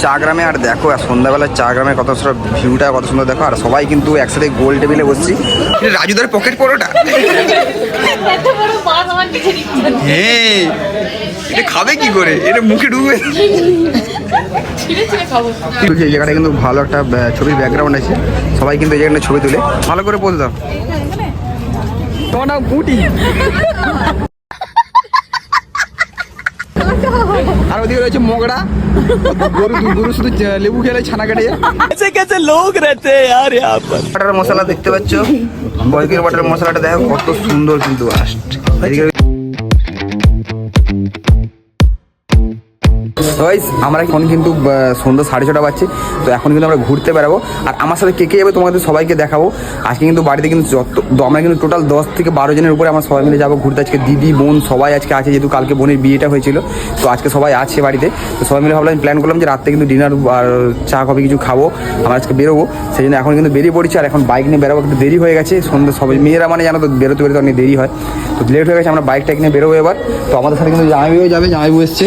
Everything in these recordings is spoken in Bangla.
চা গ্রামে আর দেখো আর সন্ধ্যাবেলার চা গ্রামে কত সুন্দর ভিউটা, কত সুন্দর দেখো। আর সবাই কিন্তু একসাথে গোল টেবিলে বসছি। রাজুদার পকেট পরোটা, হ্যাঁ এটা খাবে কি করে, এটা মুখে ঢুকবে। এই জায়গাটা কিন্তু ভালো একটা ছবির ব্যাকগ্রাউন্ড আছে, সবাই কিন্তু এই জায়গাটা ছবি তুলে ভালো করে বলতে দাও। তোমার নাম পুটি। আর ওদিকে রয়েছে মগড়া, গরু শুধু লেবু খেলে ছানা কেটে যায়। লোক রেতে यार यहाँ पर বাটার মশলা দেখতে পাচ্ছ, বয়কের বাটার মশলাটা দেখো কত সুন্দর কিন্তু আমরা এখন কিন্তু সন্ধ্যা 6:30 বাজছে, তো এখন কিন্তু আমরা ঘুরতে বেরাবো। আর আমার সাথে কে কে যাবে তোমাদের সবাইকে দেখাবো। আজকে কিন্তু বাড়িতে কিন্তু আমরা কিন্তু টোটাল 10 থেকে 12 জনের উপরে আমরা সবাই মিলে যাবো ঘুরতে। আজকে দিদি বোন সবাই আজকে আছে, যেহেতু কালকে বোনের বিয়েটা হয়েছিল, তো আজকে সবাই আছে বাড়িতে। তো সবাই মিলে ভাবলাম, প্ল্যান করলাম যে রাত্রে কিন্তু ডিনার আর চা কফি কিছু খাবো, আমরা আজকে বেরোবো। সেই জন্য এখন কিন্তু বেরিয়ে পড়ছি। আর এখন বাইক নিয়ে বেরোবো, কিন্তু দেরি হয়ে গেছে। সন্ধ্যা সবাই মেয়েরা মানে জানো তো বেরোতে অনেক দেরি হয়, তো লেট হয়ে গেছে। আমরা বাইকটা কিনে বেরোবো এবার। তো আমাদের সাথে কিন্তু জামাইবাবু যাবে, জামাইবাবু এসছে।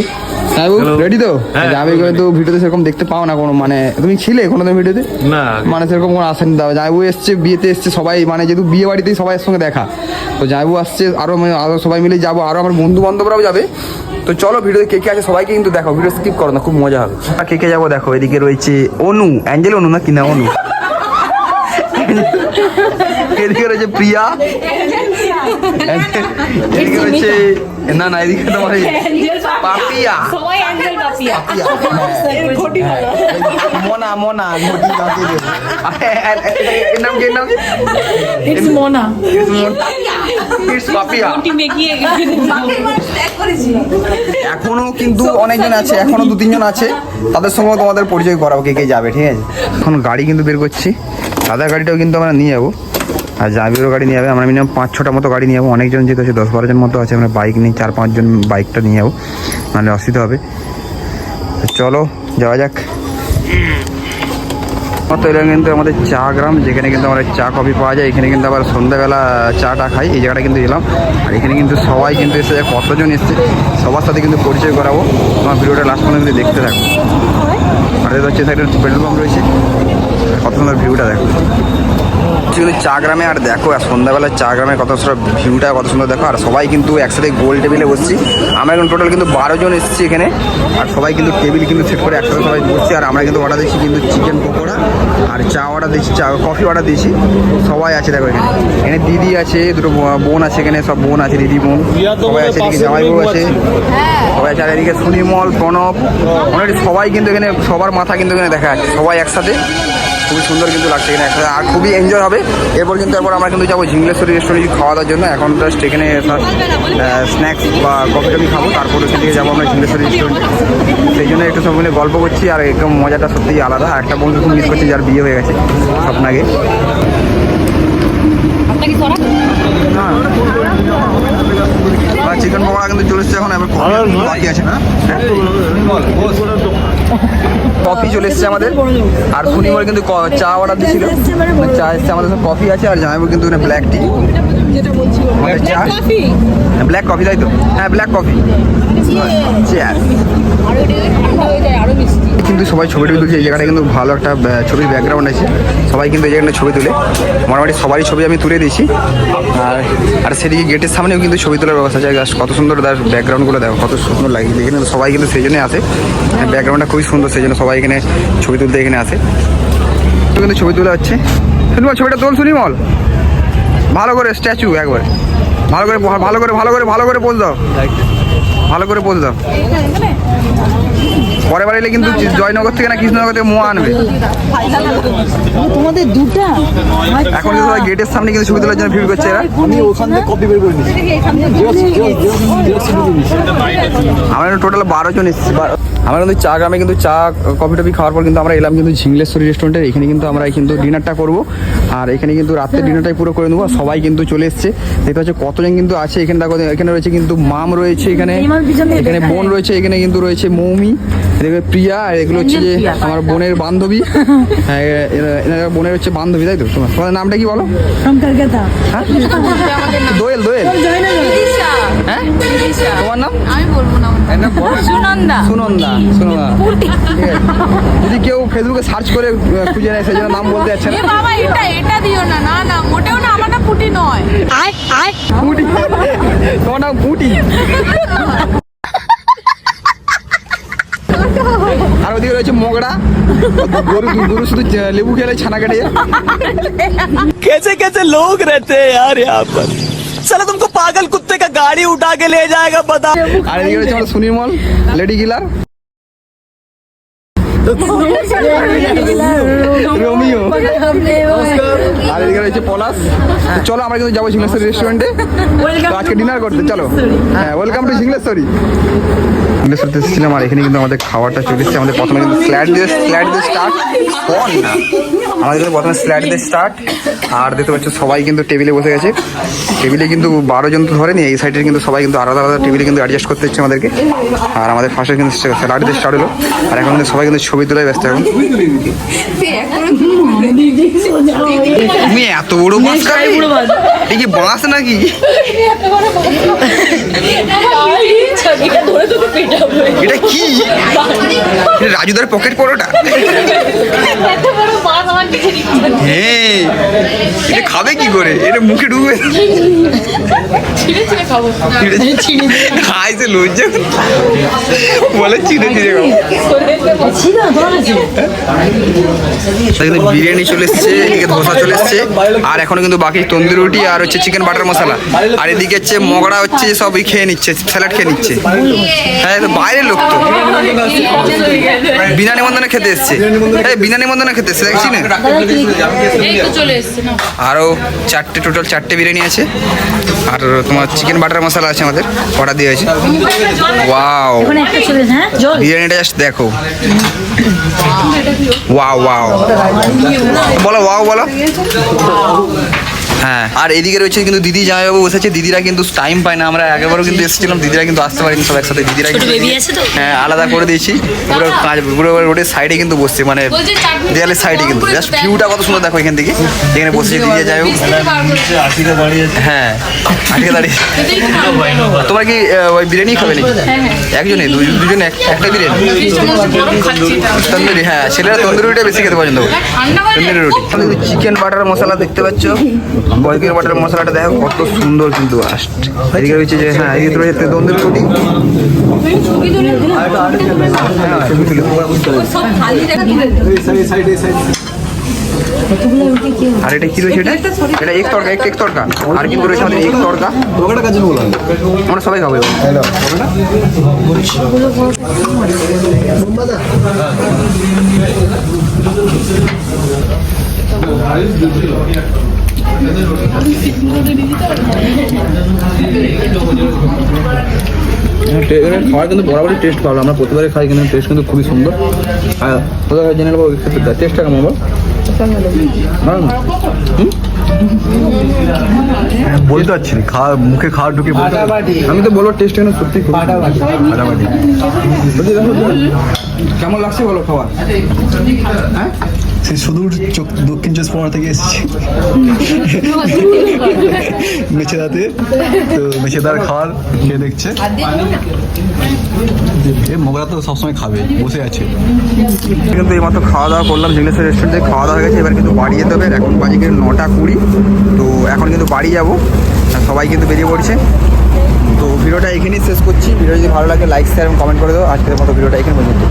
রেডি তো? জামাইবাবু তো ভিডিওতে সেরকম দেখতে পাও না কোনো, মানে তুমি ছিলে কোনোদিন ভিডিওতে? না, মানে সেরকম কোনো আসেনি। জামাইবাবু এসছে, বিয়েতে এসছে সবাই, মানে যেহেতু বিয়ে বাড়িতেই সবাই সঙ্গে দেখা, তো জামাইবাবু আসছে। আরও সবাই মিলে যাবো, আরও আমার বন্ধু বান্ধবরাও যাবে। তো চলো ভিডিওতে কে কে আছে সবাইকে কিন্তু দেখো, ভিডিও স্কিপ করো না, খুব মজা হবে। আর কে কে যাবো দেখো, এদিকে রয়েছে অনু, অ্যাঞ্জেল অনু না কি না অনু, এদিকে রয়েছে প্রিয়া, এদিকে রয়েছে না না এদিকে তোমার পাপিয়া, মোনা মোনা নাম কি, নাম এখনো কিন্তু অনেকজন আছে, এখনো 2-3 জন আছে, তাদের সঙ্গে তোমাদের পরিচয় করাবো কে কে যাবে, ঠিক আছে? এখন গাড়ি কিন্তু বের করছি, সাদা গাড়িটাও কিন্তু আমরা নিয়ে যাবো, আর জাবিরও গাড়ি নিয়ে যাবে। আমরা মিনিমাম 5-6টা মতো গাড়ি নিয়ে যাবো, অনেকজন যেহেতু আছে 10-12 জন মতো আছে। আমরা বাইক নিই 4-5 জন, বাইকটা নিয়ে যাবো, মানে অসুবিধা হবে। চলো যাওয়া যাক। তো এটা কিন্তু আমাদের চা গ্রাম, যেখানে কিন্তু আমরা চা কফি পাওয়া যায়। এখানে কিন্তু আবার সন্ধ্যাবেলা চাটা খাই, এই জায়গাটা কিন্তু এলাম। আর এখানে কিন্তু সবাই কিন্তু এসে, কতজন এসছে সবার সাথে কিন্তু পরিচয় করাবো। তোমার ভিডিওটা লাস্ট পর্যন্ত দেখতে থাকো। আর এটা হচ্ছে একটা পেট্রোল পাম্প রয়েছে, কত সুন্দর ভিউটা দেখো কিন্তু চা গ্রামে। আর দেখো আর সন্ধ্যাবেলার চা গ্রামে কত সুন্দর ভিউটা, কত সুন্দর দেখো। আর সবাই কিন্তু একসাথে গোল টেবিলে বসছি। আমরা এখন টোটাল কিন্তু 12 জন এসেছি এখানে। আর সবাই কিন্তু টেবিল কিন্তু সেট করে একসাথে সবাই বসছি। আর আমরা কিন্তু অর্ডার দিচ্ছি কিন্তু চিকেন পকোড়া, আর চা অর্ডার দিচ্ছি, চা কফি অর্ডার দিয়েছি। সবাই আছে দেখো এখানে, এখানে দিদি আছে, দুটো বোন আছে, এখানে সব বোন আছে, দিদি বোন সবাই আছে, এদিকে জামাইবাবু আছে সবাই আছে। আর এদিকে সুনিমল, প্রণব, অনেক সবাই কিন্তু এখানে, সবার মাথা কিন্তু এখানে দেখা যাচ্ছে, সবাই একসাথে। খুবই সুন্দর কিন্তু লাগছে এখানে একসাথে, আর খুবই এনজয় হবে। এরপর কিন্তু আমরা কিন্তু যাবো ঝিংলেশ্বরী রেস্টুরেন্টে খাওয়া দাওয়ার জন্য। এখন জাস্ট এখানে স্ন্যাক্স বা কফি টফি খাবো, তারপরে ওখান থেকে যাবো আমরা ঝিংলেশ্বরী রেস্টুরেন্টে। সেই জন্য একটু সব মিলে গল্প করছি, আর একদম মজাটা সত্যিই আলাদা। একটা বন্ধু খুব মিস করছি, যার বিয়ে হয়ে গেছে স্বপ্নাকে। চিকেন পকোড়া কিন্তু চলে এসছে এখন, এবার বাকি আছে না, কফি চলে এসছে আমাদের। আর সুনিমল কিন্তু চা অর্ডার দিয়েছিল, চা এসছে আমাদের, কফি আছে। আর জামাইবাবু কিন্তু ব্ল্যাক টি, চা ব্ল্যাক কফি, তাই তো? হ্যাঁ ব্ল্যাক কফি। কিন্তু সবাই ছবি টবি তুলছে, এই জায়গাটা কিন্তু ভালো একটা ছবির ব্যাকগ্রাউন্ড আছে, সবাই কিন্তু এই জায়গাটা ছবি তুলে। মোটামুটি সবারই ছবি আমি তুলে দিয়েছি। আর সেদিকে গেটের সামনেও কিন্তু ছবি তোলার ব্যবস্থা আছে। কত সুন্দর তার ব্যাকগ্রাউন্ডগুলো দেখো, কত সুন্দর লাগে। এখানে সবাই কিন্তু সেই জন্যই আসে, ব্যাকগ্রাউন্ডটা খুবই সুন্দর, সেই জন্য সবাই এখানে ছবি তুলতে এখানে আসে। কিন্তু ছবি তোলা হচ্ছে। সুনিমল ছবিটা তোল, সুনিমল ভালো করে, স্ট্যাচু একবার ভালো করে, ভালো করে ভালো করে ভালো করে পোজ দাও, ভালো করে পোজ দাও। পরের বার এলে কিন্তু জয়নগর থেকে না কৃষ্ণনগর থেকে মোয়া আনবে। তোমাদের দুটা এখন কিন্তু সবাই গেটের সামনে কিন্তু ছবি তোলার জন্য ভিড় করছে এরা। আমরা টোটাল 12 জন এসেছি। আমরা কিন্তু চা গ্রামে কিন্তু চা কফি টফি খাওয়ার পর কিন্তু আমরা এলাম কিন্তু ঝিংলেশ্বরী রেস্টুরেন্টে। এখানে কিন্তু আমরা কিন্তু ডিনারটা করবো, আর এখানে কিন্তু রাত্রে ডিনারটাই পুরো করে নেবো। সবাই কিন্তু চলে এসছে, দেখতে হচ্ছে কতজন কিন্তু আছে এখানে। দেখো এখানে রয়েছে কিন্তু মাম রয়েছে, এখানে এখানে বোন রয়েছে, এখানে কিন্তু রয়েছে মৌমি, এদিকে প্রিয়া আর এগুলো হচ্ছে যে আমার বোনের বান্ধবী। হ্যাঁ এনারা বোনের হচ্ছে বান্ধবী, তাই তো? তোমাদের নামটা কি বলো? হ্যাঁ দোয়েল। হ্যাঁ তোমার নাম? আমি বলবো না। সুনন্দা। ঠিক আছে। যদি কেউ ফেসবুকে সার্চ করে খুঁজে নেয় সেই জন্য নাম বলতে যাচ্ছে না। বাবা এটা দিও না। না মোটেও না, আমার না পুটি নয়। পুটি, তোমার নাম পুটি। আর ওদিকে রয়েছে মগড়া, গরু শুধু লেবু খেলে ছানা কেটে যায়। कैसे कैसे लोग रहते हैं यार यहाँ पर। साला तुमको पागल कुत्ते का गाड़ी उठा के ले जाएगा बता। আর এদিকে রয়েছে আমার সুনির্মল লেডি কিলার, রোমিও। আর এদিকে রয়েছে পলাশ। চলো আমরা কিন্তু যাবো ঝিংলেশ্বরী রেস্টুরেন্টে তো আজকে ডিনার করতে। চলো, হ্যাঁ ওয়েলকাম টু ঝিংলেশ্বরী। ঝিংলেশ্বরীতে এসেছিলাম আর এখানে কিন্তু আমাদের খাবারটা চলে এসেছে। আমাদের প্রথমে কিন্তু স্ল্যাড দিয়ে স্টার্ট না, আমাদের কিন্তু প্রথমে স্ল্যাড দিয়ে স্টার্ট। আর দেখতে পাচ্ছ সবাই কিন্তু টেবিলে বসে গেছে। টেবিলে কিন্তু 12 জন তো ধরেনি, এই সাইডের কিন্তু সবাই কিন্তু আলাদা আলাদা টেবিলে কিন্তু অ্যাডজাস্ট করতে হচ্ছে আমাদেরকে। আর আমাদের ফার্স্টে কিন্তু স্যালাড দিয়ে স্টার্ট হলো, আর এখন কিন্তু সবাই কিন্তু ছবি তোলায় ব্যস্ত। এখন তুমি এত বড় মাছ খাবে? এই কি বাঁশ নাকি? এটা কি? রাজুদার পকেট পরোটা? হ্যাঁ, এটা খাবে কি করে? এটা মুখে ঢুকবে? খাইছে লজ্জা বলে চিড়ে খাবো। বিরিয়ানি চলে এসছে, এদিকে ধোসা চলে এসছে, আর এখনো কিন্তু বাকি তন্দুরি রুটি আর হচ্ছে চিকেন বাটার মশলা। আর এদিকে হচ্ছে মগড়া হচ্ছে সবই খেয়ে নিচ্ছে, স্যালাড খেয়ে নিচ্ছে। হ্যাঁ তো বাইরের লোক তো বিনা নিমন্ত্রণে খেতে এসছে। হ্যাঁ বিনা নিমন্ত্রণে খেতে এসছে, দেখছি না? আরও টোটাল চারটে বিরিয়ানি আছে, আর তোমার চিকেন বাটার মশলা আছে আমাদের অর্ডার দিয়ে হয়েছে। ওয়াও, বিরিয়ানিটা জাস্ট দেখো। ওয়াও বলো, ওয়াও বলো। হ্যাঁ, আর এদিকে রয়েছে কিন্তু দিদি জামাইবাবু বসেছে। দিদিরা কিন্তু টাইম পায় না, আমরা আগেবারও কিন্তু এসেছিলাম, দিদিরা কিন্তু আসতে পারেনি সব একসাথে। দিদিরা কিন্তু হ্যাঁ আলাদা করে দিয়েছি, পুরো রোডের সাইডে কিন্তু বসছে, মানে দেয়ালের সাইডে কিন্তু জাস্ট ভিউটা কত সুন্দর দেখো এখান থেকে। এখানে বসেছে দিদি জামাইবাবু। হ্যাঁ আজকে দাঁড়িয়ে। তোমরা কি ওই বিরিয়ানি খাবে নাকি? একজনে দুজনে একটা বিরিয়ানি? তন্দুরি, হ্যাঁ ছেলেরা তন্দুরি রুটিটা বেশি খেতে পছন্দ করে, তন্দুরি রুটি। চিকেন বাটার মশলা দেখতে পাচ্ছ, চিকেন বাটার মশলাটা দেখো কত সুন্দর কিন্তু আস্ট। এদিকে রয়েছে যে হ্যাঁ এদিকে রয়েছে তন্দুরি রুটি। আর এটা কি রয়েছে? এটা এক তরকা। আর কিন্তু রয়েছে আমাদের এক তরকা। আমরা সবাই খাবো। খাওয়ার কিন্তু বরাবরই টেস্ট পাবো, আমরা প্রতিবারে খাই কিন্তু টেস্ট কিন্তু খুবই সুন্দর। আর কোথাও জেনে নেবো টেস্টটা কেমন বল? বলতে পারছি না, খাওয়া মুখে খাওয়া ঢুকে আমি তো বলবো টেস্ট কিন্তু সত্যি খুব ফাটাফাটি। কেমন লাগছে বলো খাবার? হ্যাঁ সেই সুদূর দক্ষিণ 24 থেকে এসেছি মেছেদাতে, তো মেছেদার খাবার খেয়ে দেখছে। মগরা তো সবসময় খাবে, বসে আছে। কিন্তু এইমাত্র খাওয়া দাওয়া করলাম, ঝিংলেশ্বরী রেস্টুরেন্টে খাওয়া দাওয়া হয়ে গেছে। এবার কিন্তু বাড়ি যেতে হবে, এখন বাজে কিন্তু 9:20। তো এখন কিন্তু বাড়ি যাবো, সবাই কিন্তু বেরিয়ে পড়ছে। তো ভিডিওটা এখানেই শেষ করছি। ভিডিও যদি ভালো লাগে লাইক শেয়ার এবং কমেন্ট করে দাও। আজকের মতো ভিডিওটা এখানে পর্যন্ত।